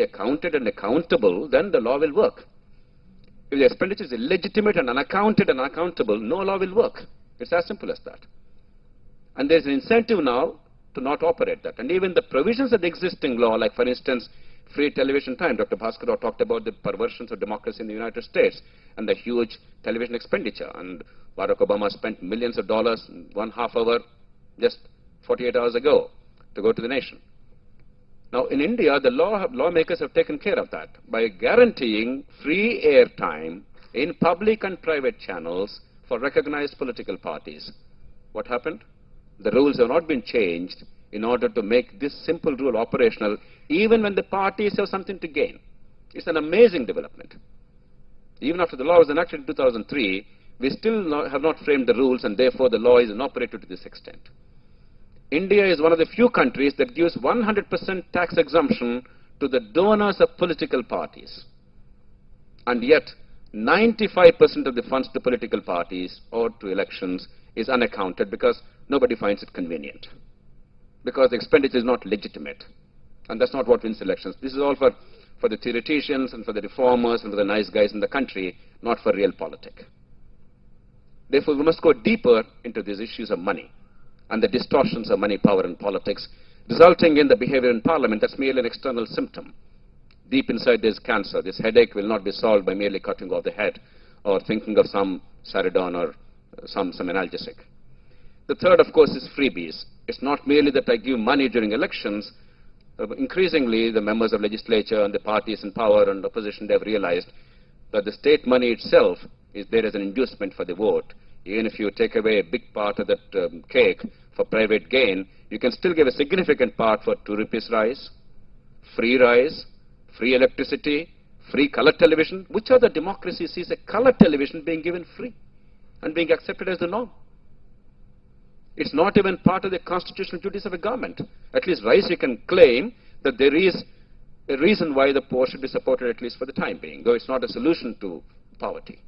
accounted and accountable, then the law will work. If the expenditure is illegitimate and unaccounted and unaccountable, no law will work. It's as simple as that. And there's an incentive now to not operate that. And even the provisions of the existing law, like for instance, free television time. Dr. Bhaskar talked about the perversions of democracy in the United States and the huge television expenditure. And Barack Obama spent millions of dollars in 1/2 hour just 48 hours ago to go to the nation. Now, in India, the lawmakers have taken care of that by guaranteeing free airtime in public and private channels for recognized political parties. What happened? The rules have not been changed in order to make this simple rule operational, even when the parties have something to gain. It's an amazing development. Even after the law was enacted in 2003, we still have not framed the rules, and therefore the law is inoperative to this extent. India is one of the few countries that gives 100% tax exemption to the donors of political parties. And yet, 95% of the funds to political parties or to elections is unaccounted because nobody finds it convenient. Because the expenditure is not legitimate. And that's not what wins elections. This is all for the theoreticians and for the reformers and for the nice guys in the country, not for real politics. Therefore, we must go deeper into these issues of money and the distortions of money, power, and politics, resulting in the behavior in Parliament that's merely an external symptom. Deep inside there's cancer. This headache will not be solved by merely cutting off the head or thinking of some Saridon or some analgesic. The third, of course, is freebies. It's not merely that I give money during elections. Increasingly, the members of legislature and the parties in power and opposition, they've realized that the state money itself is there as an inducement for the vote. Even if you take away a big part of that cake for private gain, you can still give a significant part for 2 rupees rice, free electricity, free color television. Which other democracy sees a color television being given free and being accepted as the norm? It's not even part of the constitutional duties of a government. At least rice, you can claim that there is a reason why the poor should be supported, at least for the time being, though it's not a solution to poverty.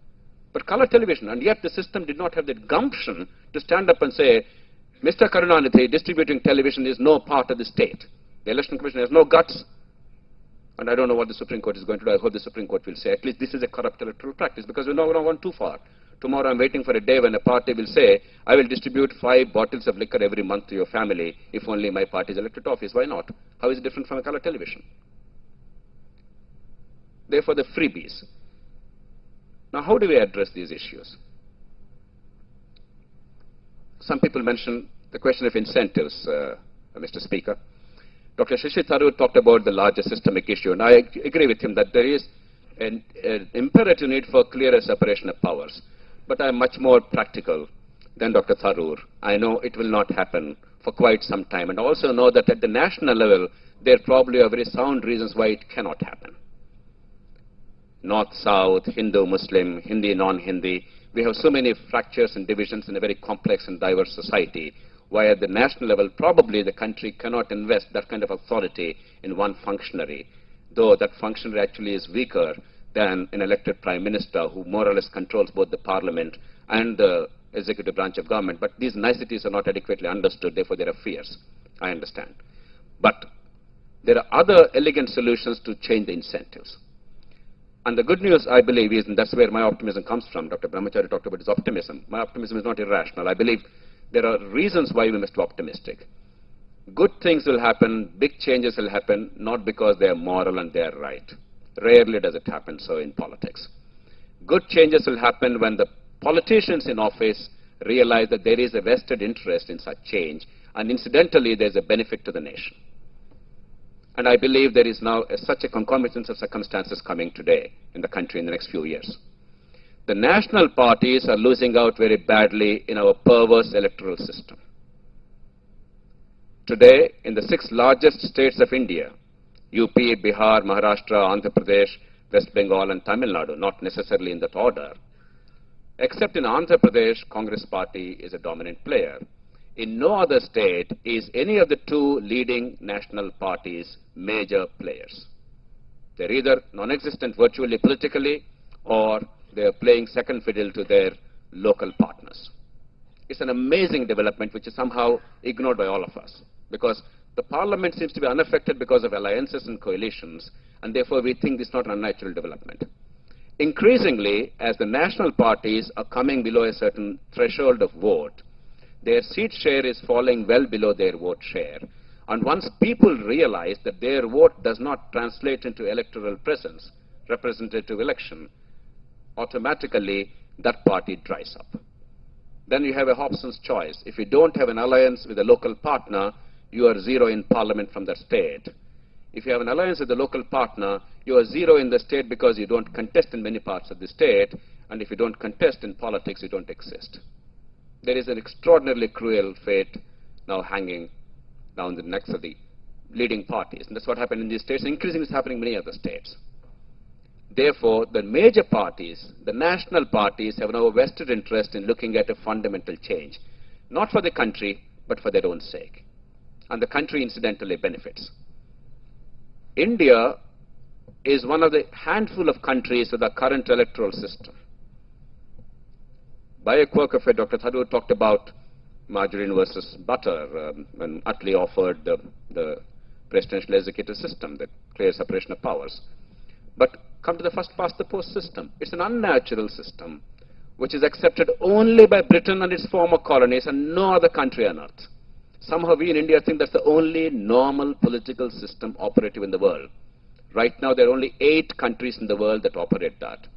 But color television, and yet the system did not have the gumption to stand up and say, Mr. Karunanidhi, distributing television is no part of the state. The Election Commission has no guts, and I don't know what the Supreme Court is going to do. I hope the Supreme Court will say, at least this is a corrupt electoral practice, because we're not going to go too far. Tomorrow I'm waiting for a day when a party will say, I will distribute 5 bottles of liquor every month to your family if only my party is elected to office. Why not? How is it different from a color television? Therefore, the freebies. Now, how do we address these issues? Some people mention the question of incentives, Mr. Speaker. Dr. Shashi Tharoor talked about the larger systemic issue, and I agree with him that there is an imperative need for clearer separation of powers. But I'm much more practical than Dr. Tharoor. I know it will not happen for quite some time, and I also know that at the national level, there probably are very sound reasons why it cannot happen. North-South, Hindu-Muslim, Hindi, non-Hindi. We have so many fractures and divisions in a very complex and diverse society, why at the national level, probably the country cannot invest that kind of authority in one functionary, though that functionary actually is weaker than an elected prime minister who more or less controls both the parliament and the executive branch of government. But these niceties are not adequately understood, therefore there are fears. I understand. But there are other elegant solutions to change the incentives. And the good news, I believe, is, and that's where my optimism comes from. Dr. Brahmachari talked about his optimism. My optimism is not irrational. I believe there are reasons why we must be optimistic. Good things will happen, big changes will happen, not because they are moral and they are right. Rarely does it happen so in politics. Good changes will happen when the politicians in office realize that there is a vested interest in such change, and incidentally, there's a benefit to the nation. And I believe there is now such a concomitance of circumstances coming today in the country in the next few years. The national parties are losing out very badly in our perverse electoral system. Today, in the 6 largest states of India, UP, Bihar, Maharashtra, Andhra Pradesh, West Bengal, and Tamil Nadu, not necessarily in that order, except in Andhra Pradesh, Congress party is a dominant player. In no other state is any of the 2 leading national parties major players. They're either non-existent virtually politically, or they're playing second fiddle to their local partners. It's an amazing development which is somehow ignored by all of us, because The parliament seems to be unaffected because of alliances and coalitions, and therefore we think this is not an unnatural development. Increasingly, as the national parties are coming below a certain threshold of vote, their seat share is falling well below their vote share. And once people realize that their vote does not translate into electoral presence, representative election, automatically that party dries up. Then you have a Hobson's choice. If you don't have an alliance with a local partner, you are zero in parliament from that state. If you have an alliance with a local partner, you are zero in the state because you don't contest in many parts of the state, and if you don't contest in politics, you don't exist. There is an extraordinarily cruel fate now hanging down the necks of the leading parties, and that's what happened in these states. Increasingly, it's happening in many other states. Therefore, the major parties, the national parties, have now a vested interest in looking at a fundamental change, not for the country, but for their own sake. And the country incidentally benefits. India is one of the handful of countries with a current electoral system. By a quirk of it, Dr. Tharoor talked about margarine versus butter when Attlee offered the presidential executive system, the clear separation of powers. But come to the first past the post system. It's an unnatural system which is accepted only by Britain and its former colonies and no other country on earth. Somehow we in India think that's the only normal political system operative in the world. Right now there are only 8 countries in the world that operate that.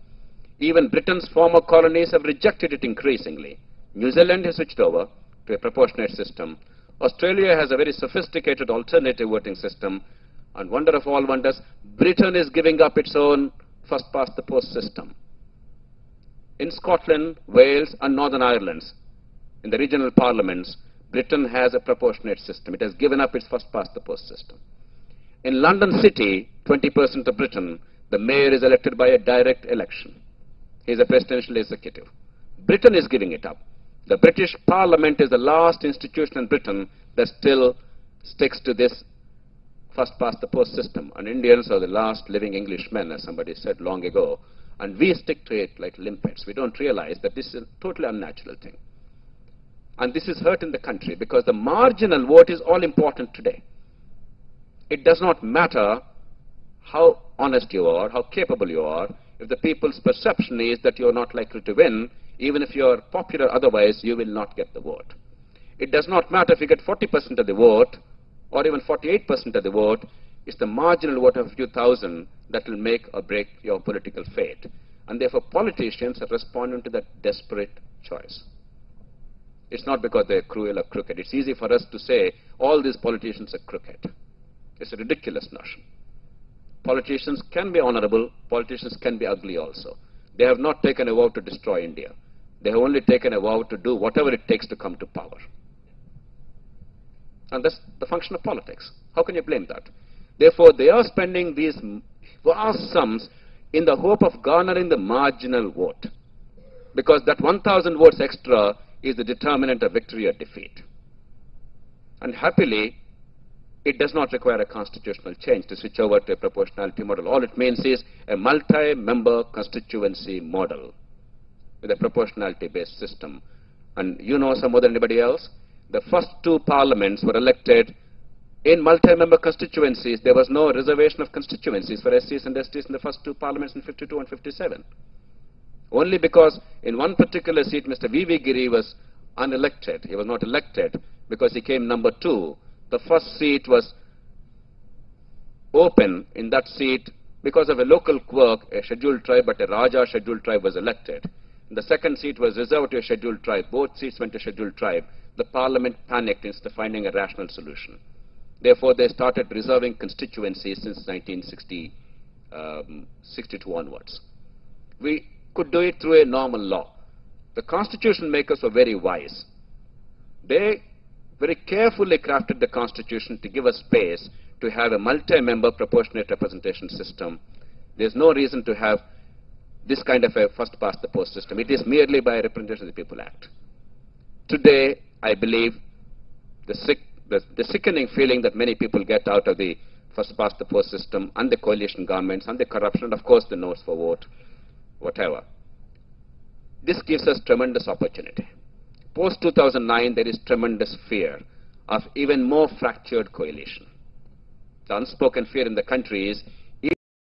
Even Britain's former colonies have rejected it increasingly. New Zealand has switched over to a proportionate system. Australia has a very sophisticated alternative voting system. And wonder of all wonders, Britain is giving up its own first past the post system. In Scotland, Wales and Northern Ireland, in the regional parliaments, Britain has a proportionate system. It has given up its first past the post system. In London City, 20% of Britain, the mayor is elected by a direct election. He is a presidential executive. Britain is giving it up. The British Parliament is the last institution in Britain that still sticks to this first past the post system. And Indians are the last living Englishmen, as somebody said long ago. And we stick to it like limpets. We don't realize that this is a totally unnatural thing. And this is hurt in the country because the marginal vote is all important today. It does not matter how honest you are, how capable you are, if the people's perception is that you are not likely to win, even if you are popular otherwise, you will not get the vote. It does not matter if you get 40% of the vote or even 48% of the vote. It's the marginal vote of a few thousand that will make or break your political fate. And therefore politicians are responding to that desperate choice. It's not because they're cruel or crooked. It's easy for us to say all these politicians are crooked. It's a ridiculous notion. Politicians can be honorable, politicians can be ugly also. They have not taken a vow to destroy India. They have only taken a vow to do whatever it takes to come to power. And that's the function of politics. How can you blame that? Therefore, they are spending these vast sums in the hope of garnering the marginal vote. Because that 1,000 votes extra is the determinant of victory or defeat. And happily, it does not require a constitutional change to switch over to a proportionality model. All it means is a multi-member constituency model with a proportionality-based system. And you know some more than anybody else, the first 2 parliaments were elected in multi-member constituencies. There was no reservation of constituencies for SCs and STs in the first 2 parliaments in 52 and 57. Only because in one particular seat, Mr. V.V. Giri was unelected. He was not elected because he came number 2. The first seat was open in that seat because of a local quirk, a scheduled tribe, but a Raja scheduled tribe was elected. The second seat was reserved to a scheduled tribe. Both seats went to scheduled tribe. The parliament panicked instead of finding a rational solution. Therefore, they started reserving constituencies since 1962 onwards. We could do it through a normal law. The constitution makers were very wise. They very carefully crafted the constitution to give us space to have a multi-member proportionate representation system. There's no reason to have this kind of a first past the post system. It is merely by Representation of the People Act. Today, I believe the sickening feeling that many people get out of the first past the post system and the coalition governments and the corruption and of course the notes for vote, whatever. This gives us tremendous opportunity. Post 2009, there is tremendous fear. of even more fractured coalition. The unspoken fear in the country is